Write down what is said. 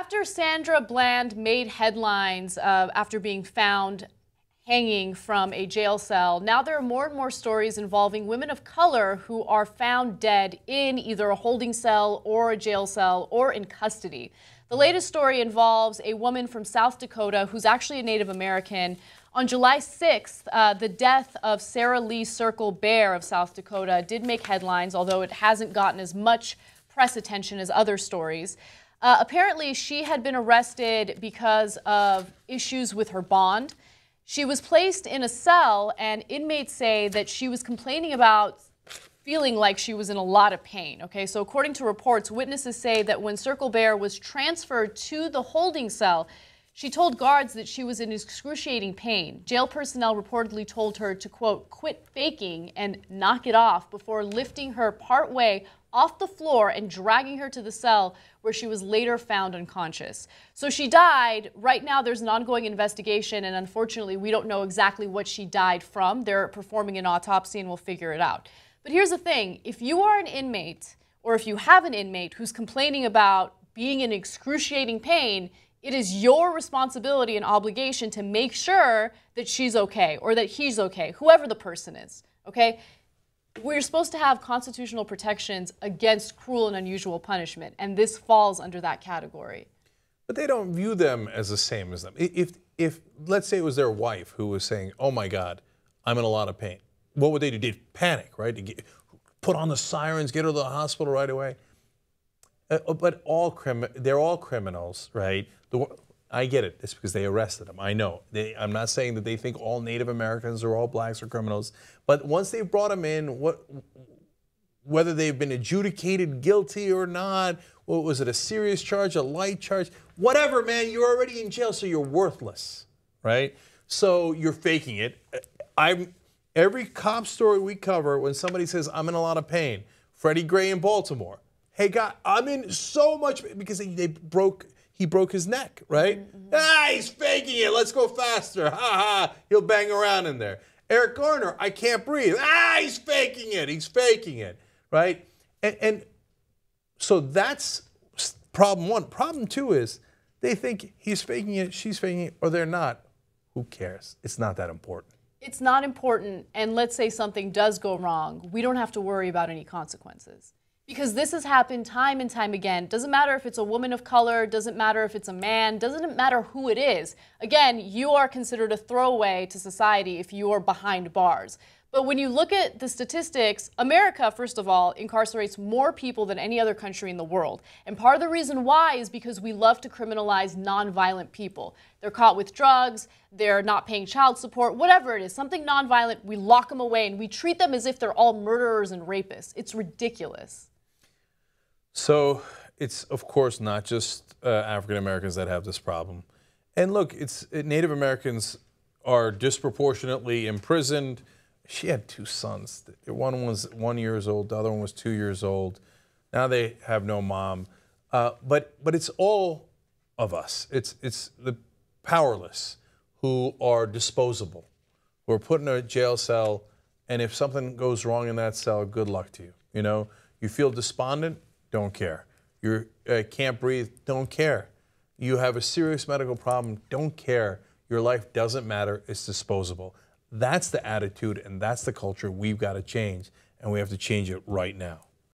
After Sandra Bland made headlines after being found hanging from a jail cell, now there are more and more stories involving women of color who are found dead in either a holding cell or a jail cell or in custody. The latest story involves a woman from South Dakota who's actually a Native American. On July 6th, the death of Sarah Lee Circle Bear of South Dakota did make headlines, although it hasn't gotten as much press attention as other stories. Apparently, she had been arrested because of issues with her bond. She was placed in a cell, and inmates say that she was complaining about feeling like she was in a lot of pain. Okay, so according to reports, witnesses say that when Circle Bear was transferred to the holding cell, she told guards that she was in excruciating pain. Jail personnel reportedly told her to, quote, quit faking and knock it off before lifting her partway off the floor and dragging her to the cell where she was later found unconscious. So she died. Right now there's an ongoing investigation, and unfortunately we don't know exactly what she died from. They're performing an autopsy and we'll figure it out. But here's the thing, if you are an inmate or if you have an inmate who's complaining about being in excruciating pain, it is your responsibility and obligation to make sure that she's okay or that he's okay, whoever the person is, okay? We're supposed to have constitutional protections against cruel and unusual punishment, and this falls under that category. But they don't view them as the same as them. If let's say it was their wife who was saying, oh my God, I'm in a lot of pain, what would they do? They'd panic, right? They'd put on the sirens, get her to the hospital right away. But they're all criminals, right? I get it. It's because they arrested them. I know. I'm not saying that they think all Native Americans or all blacks are criminals. But once they've brought them in, whether they've been adjudicated guilty or not, was it a serious charge, a light charge? Whatever, man, you're already in jail, so you're worthless, right? So you're faking it. Every cop story we cover, when somebody says, I'm in a lot of pain, Freddie Gray in Baltimore, hey, God, I'm in so much pain because he broke his neck, right? Ah, he's faking it. Let's go faster. Ha ha. He'll bang around in there. Eric Garner, I can't breathe. Ah, he's faking it. He's faking it, right? And so that's problem one. Problem two is they think he's faking it, she's faking it, or they're not. Who cares? It's not that important. It's not important, and let's say something does go wrong, we don't have to worry about any consequences. Because this has happened time and time again. Doesn't matter if it's a woman of color, doesn't matter if it's a man, doesn't matter who it is. Again, you are considered a throwaway to society if you are behind bars. But when you look at the statistics, America, first of all, incarcerates more people than any other country in the world. And part of the reason why is because we love to criminalize nonviolent people. They're caught with drugs, they're not paying child support, whatever it is, something nonviolent, we lock them away and we treat them as if they're all murderers and rapists. It's ridiculous. So it's, of course, not just African Americans that have this problem. And look, Native Americans are disproportionately imprisoned. She had two sons. One was 1 year old, the other one was 2 years old. Now they have no mom. But it's all of us. It's the powerless who are disposable, who are put in a jail cell, and if something goes wrong in that cell, good luck to you. You know, you feel despondent, don't care. You can't breathe, don't care. You have a serious medical problem, don't care. Your life doesn't matter, it's disposable. That's the attitude and that's the culture we've got to change, and we have to change it right now.